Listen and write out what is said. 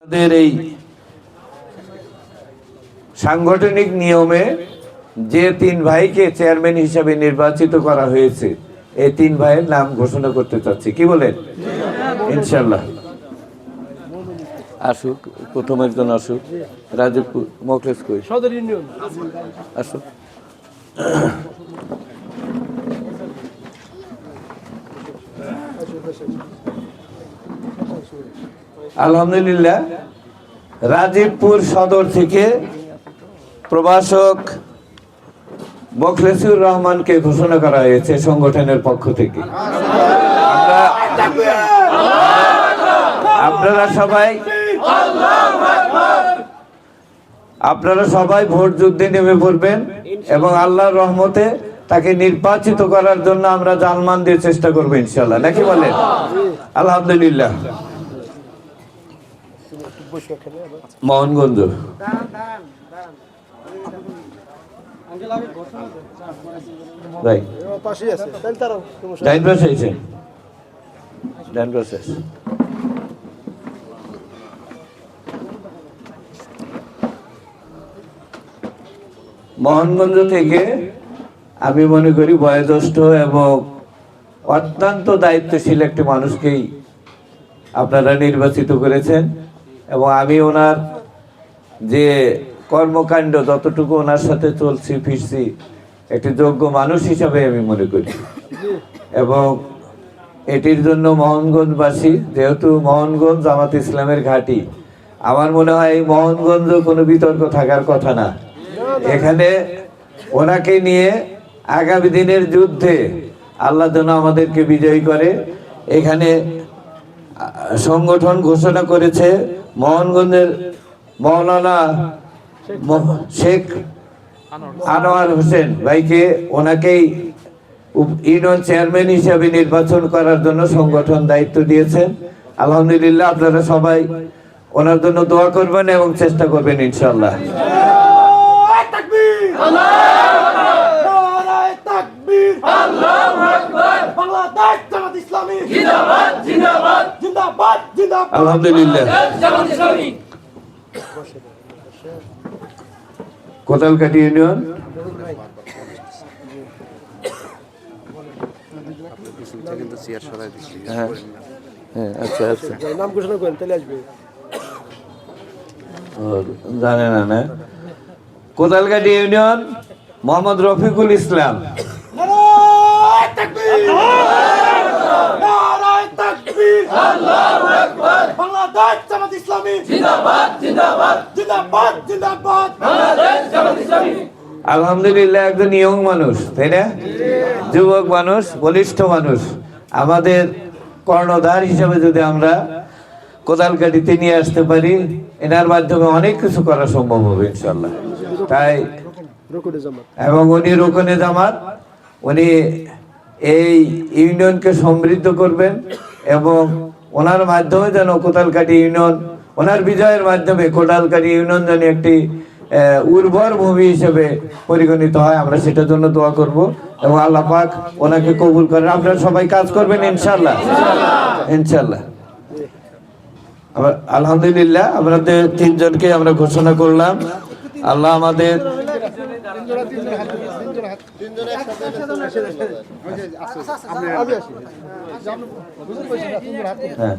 এই সাংগঠনিক নিয়মে যে তিন ভাইকে চেয়ারম্যান হিসেবে নির্বাচিত করা হয়েছে, এই তিন ভাইয়ের নাম ঘোষণা করতে চাচ্ছি। কি বলেন? ইনশাল্লাহ আসুক, প্রথম একজন আসুক। রাজীবপুর মখলেস কই সদর ইউনিয়ন আসুক। আলহামদুলিল্লাহ, রাজীবপুর সদর থেকে প্রভাষক মোখলেসুর রহমানকে ঘোষণা করা হয়েছে সংগঠনের পক্ষ থেকে। আপনারা সবাই ভোট যুদ্ধে নেমে পড়বেন এবং আল্লাহর রহমতে তাকে নির্বাচিত করার জন্য আমরা জানমান দিয়ে চেষ্টা করবো ইনশাল্লাহ, নাকি বলেন? আলহামদুলিল্লাহ। মোহনগঞ্জ মোহনগঞ্জ থেকে আমি মনে করি বয়োজ্যেষ্ঠ এবং অত্যন্ত দায়িত্বশীল একটি মানুষকেই আপনারা নির্বাচিত করেছেন এবং আমি ওনার যে কর্মকাণ্ড যতটুকু ওনার সাথে চলছি ফিরছি একটি যোগ্য মানুষ হিসাবে আমি মনে করি। এবং এটির জন্য মোহনগঞ্জবাসী, যেহেতু মোহনগঞ্জ জামাত ইসলামের ঘাঁটি, আমার মনে হয় এই মোহনগঞ্জ কোনো বিতর্ক থাকার কথা না। এখানে ওনাকে নিয়ে আগামী দিনের যুদ্ধে আল্লাহ যেন আমাদেরকে বিজয়ী করে। এখানে সংগঠন ঘোষণা করেছে মোহনগঞ্জের মৌলানা শেখ আনোয়ার হোসেন ভাইকে, ওনাকেই ইউনিয়ন চেয়ারম্যান হিসেবে নির্বাচন করার জন্য সংগঠন দায়িত্ব দিয়েছেন। আলহামদুলিল্লাহ, আপনারা সবাই ওনার জন্য দোয়া করবেন এবং চেষ্টা করবেন ইনশাআল্লাহ। আলহামদুলিল্লাহ। কোতালকাটি ইউনিয়ন আচ্ছা আচ্ছা জানে না। কোতালকাটি ইউনিয়ন মোহাম্মদ রফিকুল ইসলাম। আলহামদুলিল্লাহ, একজন ইয়ং মানুষ, তাই না? যুবক মানুষ, বলিষ্ঠ মানুষ, আমাদের কর্ণধার হিসাবে যদি আমরা কোদালকাঠিতে নিয়ে আসতে পারি, এনার মাধ্যমে অনেক কিছু করা সম্ভব হবে ইনশাল্লাহ। তাই এবং উনি রুকনে জামাত, উনি এই ইউনিয়নকে সমৃদ্ধ করবেন এবং ওনার মাধ্যমে যেন কোদালকাঠি ইউনিয়ন, ওনার বিজয়ের মাধ্যমে কোদালকাঠি ইউনিয়ন যেন একটি উর্বর ভূমি হিসেবে পরিগণিত হয়, আমরা সেটার জন্য দোয়া করব এবং আল্লাহ পাক ওনাকে কবুল করেন। আপনারা সবাই কাজ করবেন ইনশাল্লাহ, ইনশাল্লাহ। আলহামদুলিল্লাহ, আমাদের তিনজনকে আমরা ঘোষণা করলাম। আল্লাহ আমাদের হ্যাঁ